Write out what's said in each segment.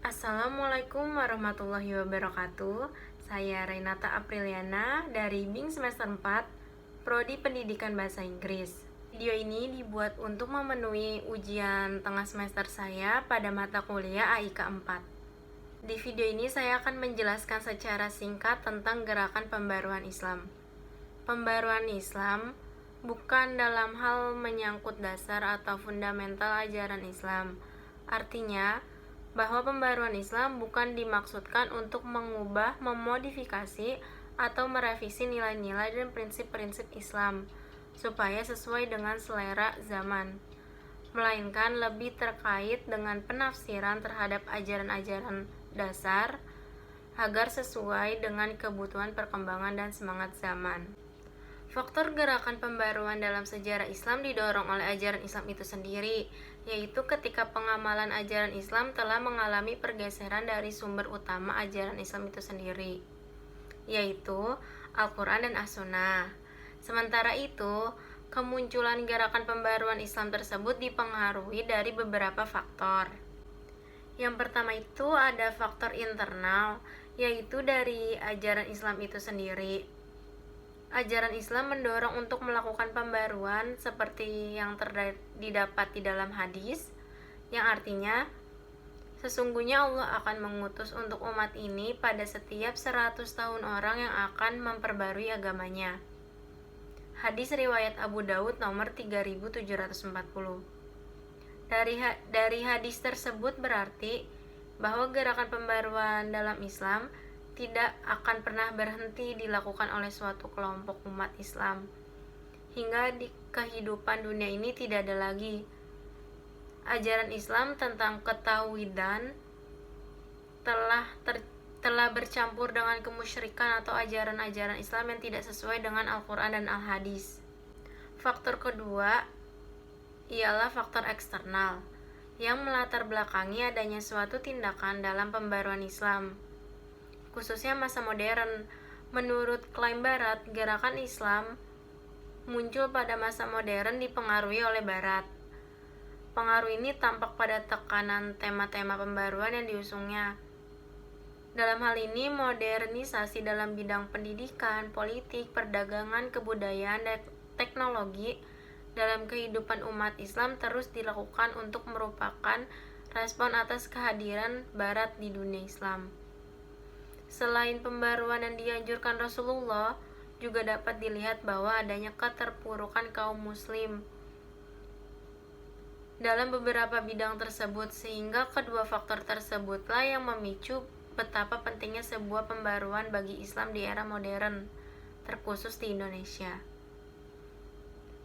Assalamualaikum warahmatullahi wabarakatuh. Saya Renata Apriliana dari BING semester 4, Prodi Pendidikan Bahasa Inggris. Video ini dibuat untuk memenuhi ujian tengah semester saya pada mata kuliah AIK 4. Di video ini saya akan menjelaskan secara singkat tentang gerakan pembaruan Islam. Pembaruan Islam bukan dalam hal menyangkut dasar atau fundamental ajaran Islam. Artinya, bahwa pembaruan Islam bukan dimaksudkan untuk mengubah, memodifikasi, atau merevisi nilai-nilai dan prinsip-prinsip Islam supaya sesuai dengan selera zaman, melainkan lebih terkait dengan penafsiran terhadap ajaran-ajaran dasar agar sesuai dengan kebutuhan perkembangan dan semangat zaman. Faktor gerakan pembaruan dalam sejarah Islam didorong oleh ajaran Islam itu sendiri, yaitu ketika pengamalan ajaran Islam telah mengalami pergeseran dari sumber utama ajaran Islam itu sendiri, yaitu Al-Quran dan As-Sunnah. Sementara itu, kemunculan gerakan pembaruan Islam tersebut dipengaruhi dari beberapa faktor. Yang pertama itu ada faktor internal, yaitu dari ajaran Islam itu sendiri. Ajaran Islam mendorong untuk melakukan pembaruan seperti yang didapat di dalam hadis, yang artinya sesungguhnya Allah akan mengutus untuk umat ini pada setiap 100 tahun orang yang akan memperbarui agamanya. Hadis riwayat Abu Daud nomor 3740. Dari hadis tersebut berarti bahwa gerakan pembaruan dalam Islam tidak akan pernah berhenti dilakukan oleh suatu kelompok umat Islam hingga di kehidupan dunia ini tidak ada lagi. Ajaran Islam tentang ketauhidan telah bercampur dengan kemusyrikan atau ajaran-ajaran Islam yang tidak sesuai dengan Al-Quran dan Al-Hadis. Faktor kedua ialah faktor eksternal yang melatar belakangi adanya suatu tindakan dalam pembaruan Islam, khususnya masa modern. Menurut klaim Barat, gerakan Islam muncul pada masa modern dipengaruhi oleh Barat. Pengaruh ini tampak pada tekanan tema-tema pembaruan yang diusungnya. Dalam hal ini, modernisasi dalam bidang pendidikan, politik, perdagangan, kebudayaan, dan teknologi dalam kehidupan umat Islam terus dilakukan untuk merupakan respon atas kehadiran Barat di dunia Islam. Selain pembaruan yang dianjurkan Rasulullah, juga dapat dilihat bahwa adanya keterpurukan kaum muslim dalam beberapa bidang tersebut, sehingga kedua faktor tersebutlah yang memicu betapa pentingnya sebuah pembaruan bagi Islam di era modern, terkhusus di Indonesia.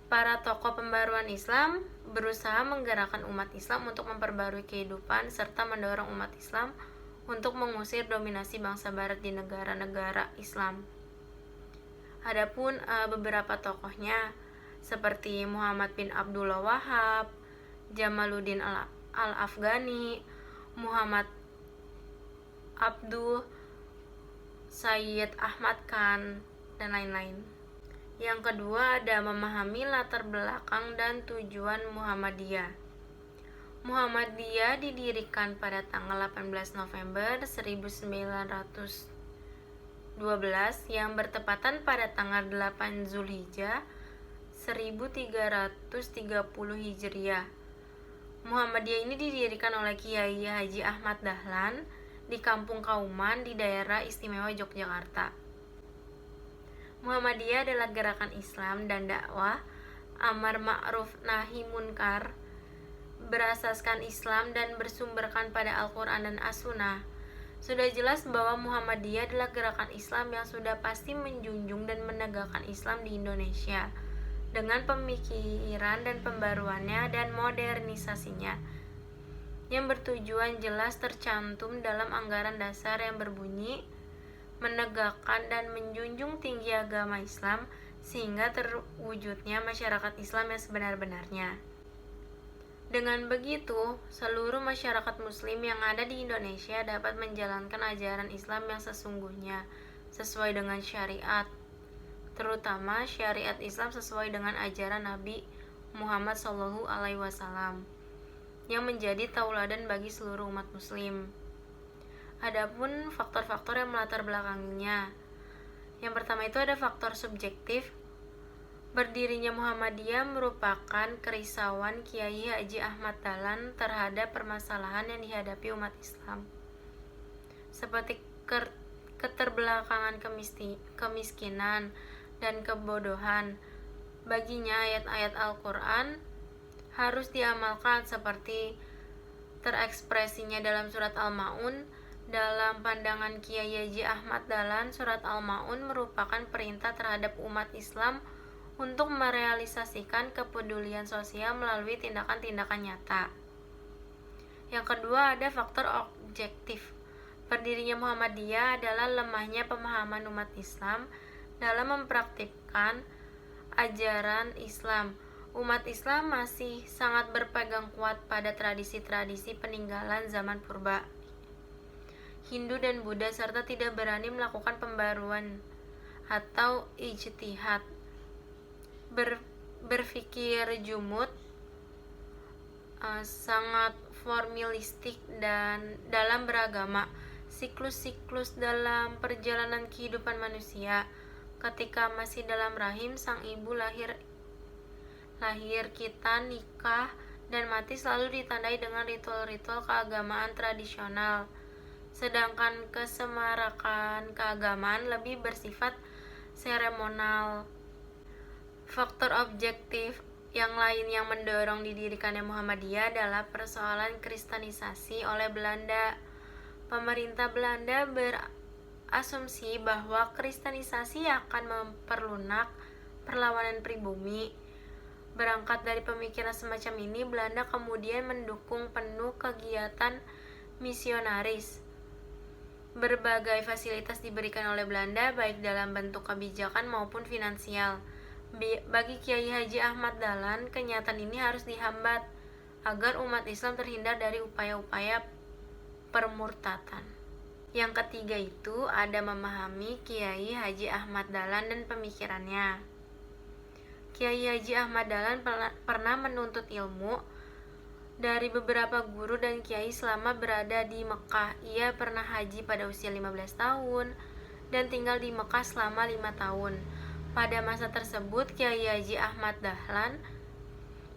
Para tokoh pembaruan Islam berusaha menggerakkan umat Islam untuk memperbarui kehidupan serta mendorong umat Islam untuk mengusir dominasi bangsa Barat di negara-negara Islam. Adapun beberapa tokohnya seperti Muhammad bin Abdullah Wahab, Jamaluddin Al-Afghani, Muhammad Abduh, Sayyid Ahmad Khan, dan lain-lain. Yang kedua ada memahami latar belakang dan tujuan Muhammadiyah. Muhammadiyah didirikan pada tanggal 18 November 1912 yang bertepatan pada tanggal 8 Zulhijjah 1330 Hijriah. Muhammadiyah ini didirikan oleh Kiai Haji Ahmad Dahlan di Kampung Kauman di daerah istimewa Yogyakarta. Muhammadiyah adalah gerakan Islam dan dakwah amar ma'ruf nahi munkar berasaskan Islam dan bersumberkan pada Al-Quran dan As-Sunnah. Sudah jelas bahwa Muhammadiyah adalah gerakan Islam yang sudah pasti menjunjung dan menegakkan Islam di Indonesia dengan pemikiran dan pembaruannya dan modernisasinya yang bertujuan jelas tercantum dalam anggaran dasar yang berbunyi menegakkan dan menjunjung tinggi agama Islam sehingga terwujudnya masyarakat Islam yang sebenar-benarnya. Dengan begitu, seluruh masyarakat muslim yang ada di Indonesia dapat menjalankan ajaran Islam yang sesungguhnya sesuai dengan syariat, terutama syariat Islam sesuai dengan ajaran Nabi Muhammad SAW yang menjadi tauladan bagi seluruh umat muslim. Adapun faktor-faktor yang melatar belakanginya. Yang pertama itu ada faktor subjektif. Berdirinya Muhammadiyah merupakan kerisauan Kiai Haji Ahmad Dahlan terhadap permasalahan yang dihadapi umat Islam, seperti keterbelakangan, kemiskinan, dan kebodohan. Baginya ayat-ayat Al-Quran harus diamalkan seperti terekspresinya dalam surat Al-Ma'un. Dalam pandangan Kiai Haji Ahmad Dahlan, surat Al-Ma'un merupakan perintah terhadap umat Islam untuk merealisasikan kepedulian sosial melalui tindakan-tindakan nyata. Yang kedua ada faktor objektif. Berdirinya Muhammadiyah adalah lemahnya pemahaman umat Islam dalam mempraktikkan ajaran Islam. Umat Islam masih sangat berpegang kuat pada tradisi-tradisi peninggalan zaman purba, Hindu dan Buddha, serta tidak berani melakukan pembaruan atau ijtihad. Berpikir jumud, sangat formalistik dan dalam beragama. Siklus-siklus dalam perjalanan kehidupan manusia. Ketika masih dalam rahim sang ibu lahir kita, nikah, dan mati selalu ditandai dengan ritual-ritual keagamaan tradisional. Sedangkan kesemarakan keagamaan lebih bersifat seremonal. Faktor objektif yang lain yang mendorong didirikannya Muhammadiyah adalah persoalan kristenisasi oleh Belanda. Pemerintah Belanda berasumsi bahwa kristenisasi akan memperlunak perlawanan pribumi. Berangkat dari pemikiran semacam ini, Belanda kemudian mendukung penuh kegiatan misionaris. Berbagai fasilitas diberikan oleh Belanda, baik dalam bentuk kebijakan maupun finansial. Bagi Kiai Haji Ahmad Dahlan, kenyataan ini harus dihambat agar umat Islam terhindar dari upaya-upaya permurtatan. Yang ketiga itu ada memahami Kiai Haji Ahmad Dahlan dan pemikirannya. Kiai Haji Ahmad Dahlan pernah menuntut ilmu dari beberapa guru dan kiai selama berada di Mekah. Ia pernah haji pada usia 15 tahun dan tinggal di Mekah selama 5 tahun. Pada masa tersebut, Kiai Haji Ahmad Dahlan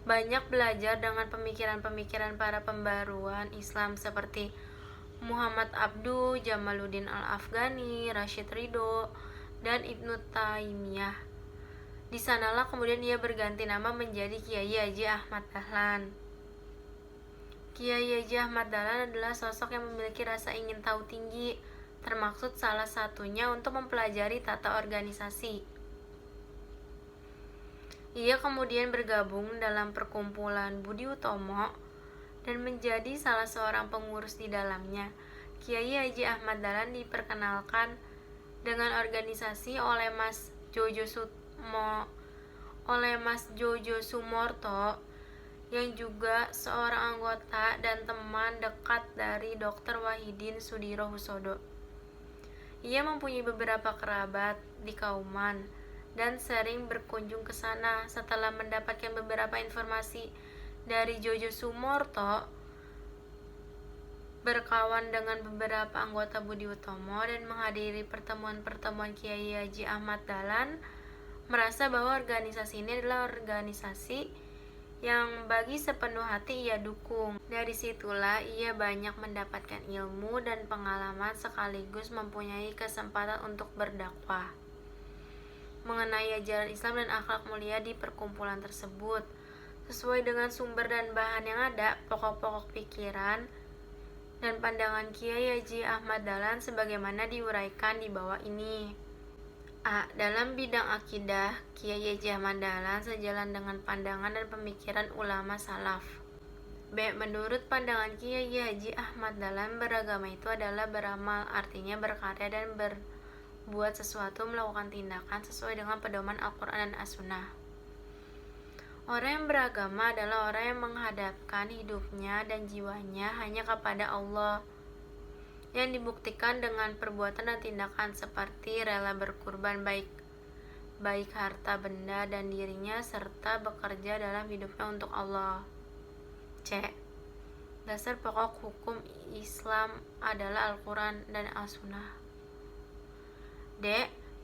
banyak belajar dengan pemikiran-pemikiran para pembaruan Islam seperti Muhammad Abduh, Jamaluddin Al-Afghani, Rashid Ridho, dan Ibnu Taimiyah. Di sanalah kemudian ia berganti nama menjadi Kiai Haji Ahmad Dahlan. Kiai Haji Ahmad Dahlan adalah sosok yang memiliki rasa ingin tahu tinggi, termaksud salah satunya untuk mempelajari tata organisasi. Ia kemudian bergabung dalam perkumpulan Budi Utomo dan menjadi salah seorang pengurus di dalamnya. Kiai Haji Ahmad Dahlan diperkenalkan dengan organisasi oleh Mas Jojo Sumorto yang juga seorang anggota dan teman dekat dari Dr. Wahidin Sudirohusodo. Ia mempunyai beberapa kerabat di Kauman dan sering berkunjung ke sana. Setelah mendapatkan beberapa informasi dari Jojo Sumorto, berkawan dengan beberapa anggota Budi Utomo dan menghadiri pertemuan-pertemuan Kiai Haji Ahmad Dahlan, merasa bahwa organisasi ini adalah organisasi yang bagi sepenuh hati ia dukung. Dari situlah ia banyak mendapatkan ilmu dan pengalaman sekaligus mempunyai kesempatan untuk berdakwah mengenai ajaran Islam dan akhlak mulia di perkumpulan tersebut. Sesuai dengan sumber dan bahan yang ada, pokok-pokok pikiran dan pandangan Kiai Haji Ahmad Dahlan sebagaimana diuraikan di bawah ini. A. Dalam bidang akidah, Kiai Haji Ahmad Dahlan sejalan dengan pandangan dan pemikiran ulama salaf. B. Menurut pandangan Kiai Haji Ahmad Dahlan, beragama itu adalah beramal, artinya berkarya dan berbuat sesuatu, melakukan tindakan sesuai dengan pedoman Al-Quran dan As-Sunnah. Orang yang beragama adalah orang yang menghadapkan hidupnya dan jiwanya hanya kepada Allah, yang dibuktikan dengan perbuatan dan tindakan seperti rela berkurban baik harta benda dan dirinya, serta bekerja dalam hidupnya untuk Allah. C. Dasar pokok hukum Islam adalah Al-Quran dan As-Sunnah. D.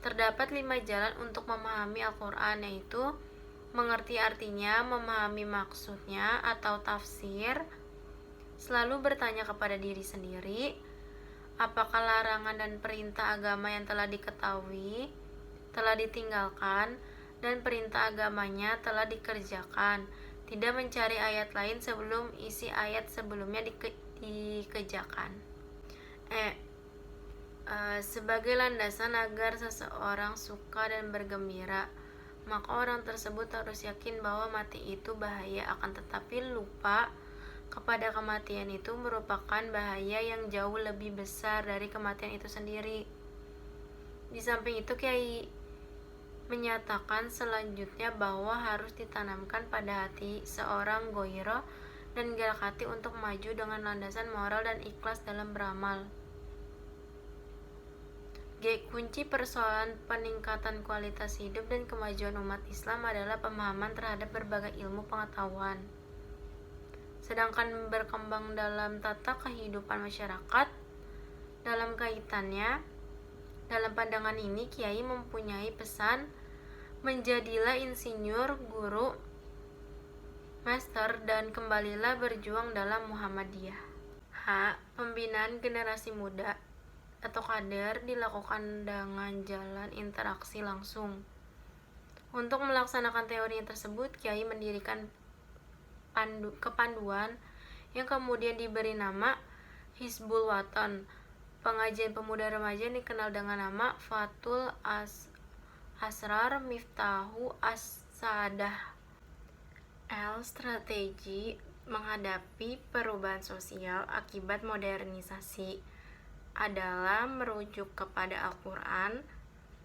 Terdapat 5 jalan untuk memahami Al-Quran, yaitu mengerti artinya, memahami maksudnya atau tafsir, selalu bertanya kepada diri sendiri, apakah larangan dan perintah agama yang telah diketahui telah ditinggalkan dan perintah agamanya telah dikerjakan, tidak mencari ayat lain sebelum isi ayat sebelumnya dikerjakan. Sebagai landasan agar seseorang suka dan bergembira, maka orang tersebut harus yakin bahwa mati itu bahaya, akan tetapi lupa kepada kematian itu merupakan bahaya yang jauh lebih besar dari kematian itu sendiri. Di samping itu, Kiai menyatakan selanjutnya bahwa harus ditanamkan pada hati seorang ghairah dan gerak hati untuk maju dengan landasan moral dan ikhlas dalam beramal. G. Kunci persoalan peningkatan kualitas hidup dan kemajuan umat Islam adalah pemahaman terhadap berbagai ilmu pengetahuan. Sedangkan berkembang dalam tata kehidupan masyarakat, dalam kaitannya, dalam pandangan ini, Kiai mempunyai pesan, menjadilah insinyur, guru, master, dan kembalilah berjuang dalam Muhammadiyah. H. Pembinaan generasi muda atau kader dilakukan dengan jalan interaksi langsung. Untuk melaksanakan teori tersebut, Kiai mendirikan kepanduan yang kemudian diberi nama Hizbul Watan. Pengajian pemuda remaja dikenal dengan nama Fathul Asrar Miftahu As-Saadah. L. Strategi menghadapi perubahan sosial akibat modernisasi adalah merujuk kepada Al-Quran,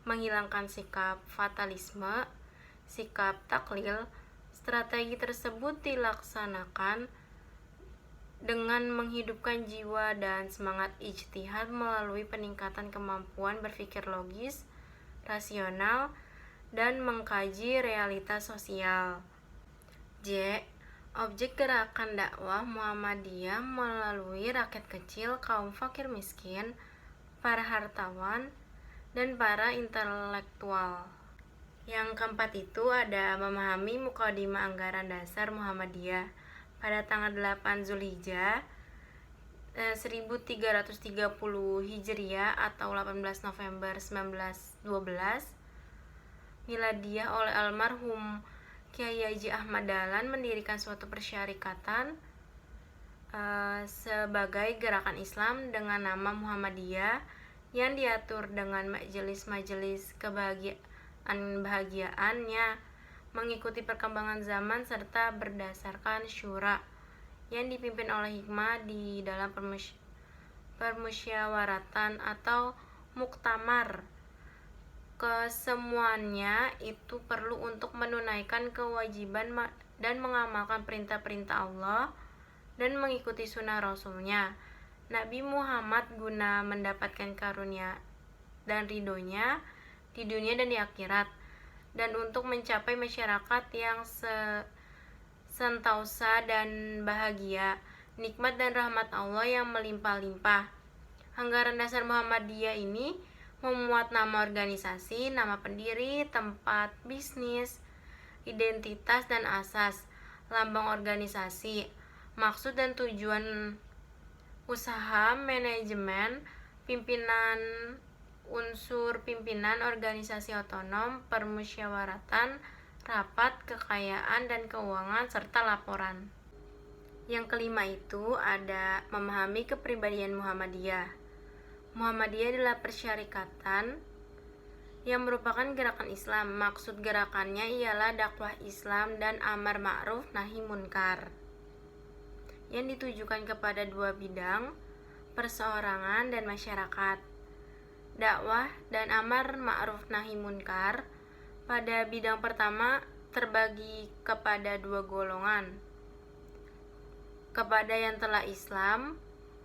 menghilangkan sikap fatalisme, sikap taklil. Strategi tersebut dilaksanakan dengan menghidupkan jiwa dan semangat ijtihad melalui peningkatan kemampuan berpikir logis, rasional, dan mengkaji realitas sosial. J. Objek gerakan dakwah Muhammadiyah melalui rakyat kecil, kaum fakir miskin, para hartawan, dan para intelektual. Yang keempat itu ada memahami mukadimah anggaran dasar Muhammadiyah. Pada tanggal 8 Zulhijjah 1330 Hijriah atau 18 November 1912 Miladiah oleh almarhum Kiai Haji Ahmad Dahlan mendirikan suatu persyarikatan sebagai gerakan Islam dengan nama Muhammadiyah yang diatur dengan majelis-majelis kebahagiaannya mengikuti perkembangan zaman serta berdasarkan syura yang dipimpin oleh hikmah di dalam permusyawaratan atau muktamar. Kesemuanya itu perlu untuk menunaikan kewajiban dan mengamalkan perintah-perintah Allah dan mengikuti sunnah Rasulnya Nabi Muhammad guna mendapatkan karunia dan ridhonya di dunia dan di akhirat, dan untuk mencapai masyarakat yang sentosa dan bahagia, nikmat dan rahmat Allah yang melimpah-limpah. Anggaran dasar Muhammadiyah ini memuat nama organisasi, nama pendiri, tempat bisnis, identitas dan asas, lambang organisasi, maksud dan tujuan usaha, manajemen, pimpinan, unsur pimpinan organisasi otonom, permusyawaratan, rapat, kekayaan dan keuangan, serta laporan. Yang kelima itu ada memahami kepribadian Muhammadiyah. Muhammadiyah adalah persyarikatan yang merupakan gerakan Islam. Maksud gerakannya ialah dakwah Islam dan amar ma'ruf nahi munkar yang ditujukan kepada dua bidang, perseorangan dan masyarakat. Dakwah dan amar ma'ruf nahi munkar pada bidang pertama terbagi kepada dua golongan. Kepada yang telah Islam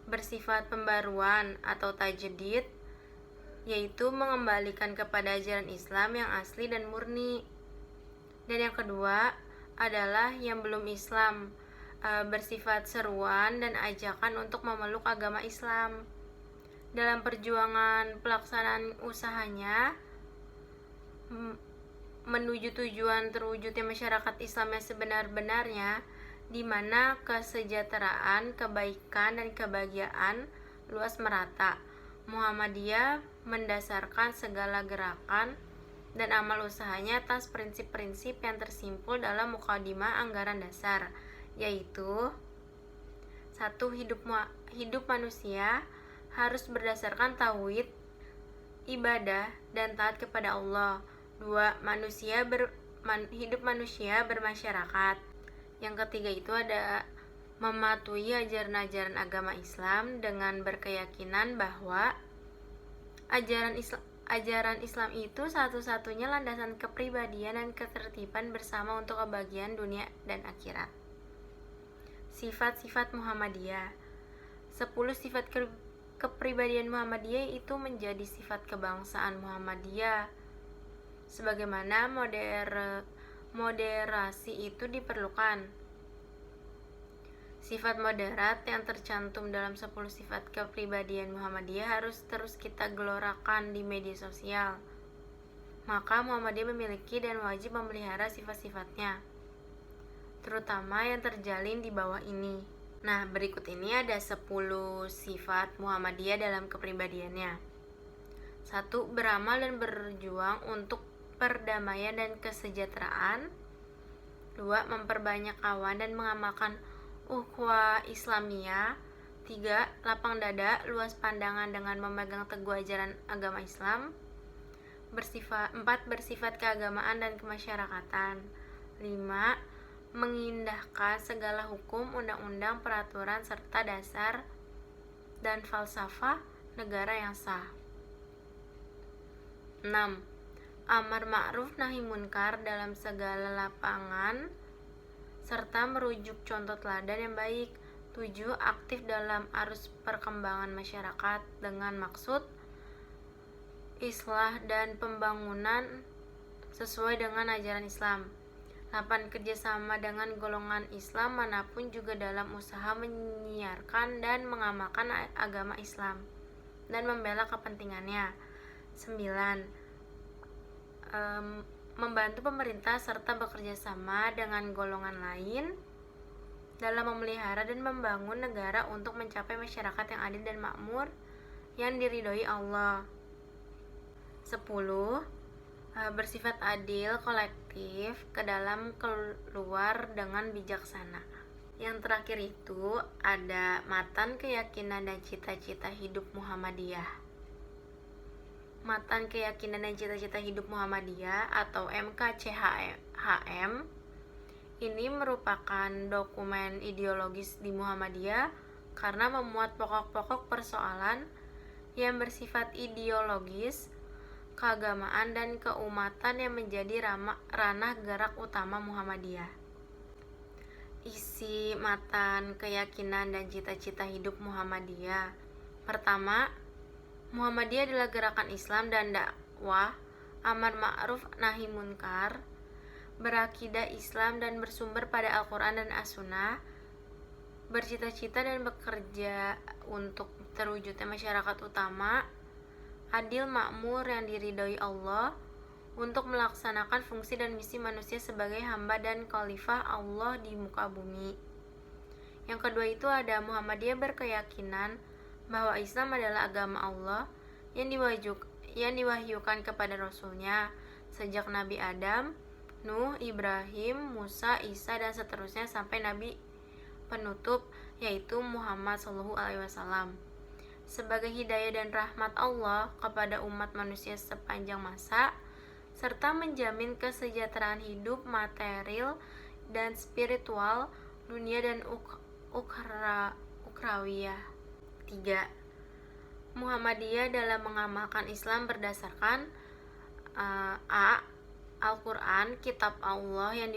bersifat pembaruan atau tajdid, yaitu mengembalikan kepada ajaran Islam yang asli dan murni. Dan yang kedua adalah yang belum Islam bersifat seruan dan ajakan untuk memeluk agama Islam. Dalam perjuangan pelaksanaan usahanya menuju tujuan terwujudnya masyarakat Islam yang sebenar-benarnya, di mana kesejahteraan, kebaikan, dan kebahagiaan luas merata. Muhammadiyah mendasarkan segala gerakan dan amal usahanya atas prinsip-prinsip yang tersimpul dalam mukadimah anggaran dasar, yaitu 1. Hidup manusia harus berdasarkan tauhid, ibadah, dan taat kepada Allah. 2. Hidup manusia bermasyarakat. Yang ketiga itu ada mematuhi ajaran-ajaran agama Islam dengan berkeyakinan bahwa ajaran Islam itu satu-satunya landasan kepribadian dan ketertiban bersama untuk kebahagiaan dunia dan akhirat. Sifat-sifat Muhammadiyah. 10 sifat kepribadian Muhammadiyah itu menjadi sifat kebangsaan Muhammadiyah. Sebagaimana moderasi itu diperlukan. Sifat moderat yang tercantum dalam 10 sifat kepribadian Muhammadiyah harus terus kita gelorakan di media sosial. Maka Muhammadiyah memiliki dan wajib memelihara sifat-sifatnya, terutama yang terjalin di bawah ini. Nah, berikut ini ada 10 sifat Muhammadiyah dalam kepribadiannya. 1. Beramal dan berjuang untuk perdamaian dan kesejahteraan. 2. Memperbanyak kawan dan mengamalkan ukhuwah Islamiyah. 3. Lapang dada, luas pandangan dengan memegang teguh ajaran agama Islam. 4. Bersifat keagamaan dan kemasyarakatan. 5. Mengindahkan segala hukum, undang-undang, peraturan, serta dasar dan falsafah negara yang sah. 6. Amar ma'ruf nahi munkar dalam segala lapangan serta merujuk contoh teladan yang baik. 7. Aktif dalam arus perkembangan masyarakat dengan maksud islah dan pembangunan sesuai dengan ajaran Islam. 8. Kerjasama dengan golongan Islam manapun juga dalam usaha menyiarkan dan mengamalkan agama Islam dan membela kepentingannya. 9. Membantu pemerintah serta bekerja sama dengan golongan lain dalam memelihara dan membangun negara untuk mencapai masyarakat yang adil dan makmur yang diridhoi Allah. 10. Bersifat adil kolektif ke dalam keluar dengan bijaksana. Yang terakhir itu ada matan keyakinan dan cita-cita hidup Muhammadiyah. Matan Keyakinan dan Cita-Cita Hidup Muhammadiyah atau MKCHM ini merupakan dokumen ideologis di Muhammadiyah karena memuat pokok-pokok persoalan yang bersifat ideologis, keagamaan, dan keumatan yang menjadi ranah gerak utama Muhammadiyah. Isi matan Keyakinan dan Cita-Cita Hidup Muhammadiyah. Pertama, Muhammadiyah adalah gerakan Islam dan dakwah amar ma'ruf nahi munkar, berakidah Islam dan bersumber pada Al-Quran dan As-Sunnah, bercita-cita dan bekerja untuk terwujudnya masyarakat utama, adil makmur yang diridhoi Allah, untuk melaksanakan fungsi dan misi manusia sebagai hamba dan khalifah Allah di muka bumi. Yang kedua itu ada Muhammadiyah berkeyakinan bahwa Islam adalah agama Allah yang diwahyukan kepada Rasulnya sejak Nabi Adam, Nuh, Ibrahim, Musa, Isa, dan seterusnya sampai Nabi penutup yaitu Muhammad SAW sebagai hidayah dan rahmat Allah kepada umat manusia sepanjang masa, serta menjamin kesejahteraan hidup material dan spiritual dunia dan ukhrawiyah. 3. Muhammadiyah dalam mengamalkan Islam berdasarkan A. Al-Quran, kitab Allah yang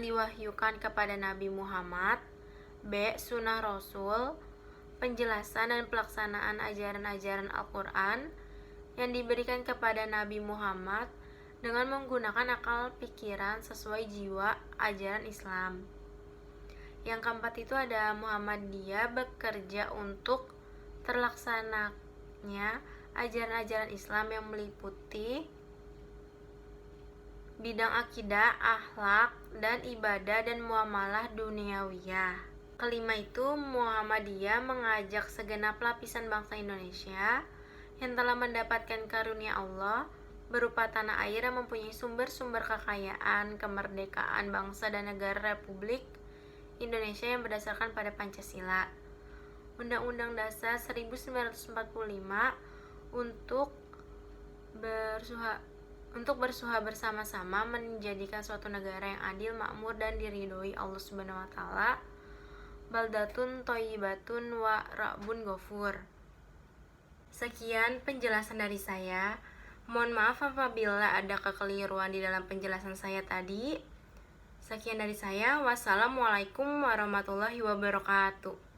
diwahyukan kepada Nabi Muhammad. B. Sunnah Rasul, penjelasan dan pelaksanaan ajaran-ajaran Al-Quran yang diberikan kepada Nabi Muhammad dengan menggunakan akal pikiran sesuai jiwa ajaran Islam. Yang keempat itu ada Muhammadiyah bekerja untuk terlaksananya ajaran-ajaran Islam yang meliputi bidang akidah, akhlak, dan ibadah dan muamalah duniawiyah. Kelima itu Muhammadiyah mengajak segenap lapisan bangsa Indonesia yang telah mendapatkan karunia Allah berupa tanah air yang mempunyai sumber-sumber kekayaan, kemerdekaan bangsa dan negara Republik Indonesia yang berdasarkan pada Pancasila, Undang-Undang Dasar 1945 untuk bersuha bersama-sama menjadikan suatu negara yang adil, makmur, dan diridhoi Allah Subhanahu wa taala, baldatun thayyibatun wa rabbun ghafur. Sekian penjelasan dari saya. Mohon maaf apabila ada kekeliruan di dalam penjelasan saya tadi. Sekian dari saya. Wassalamualaikum warahmatullahi wabarakatuh.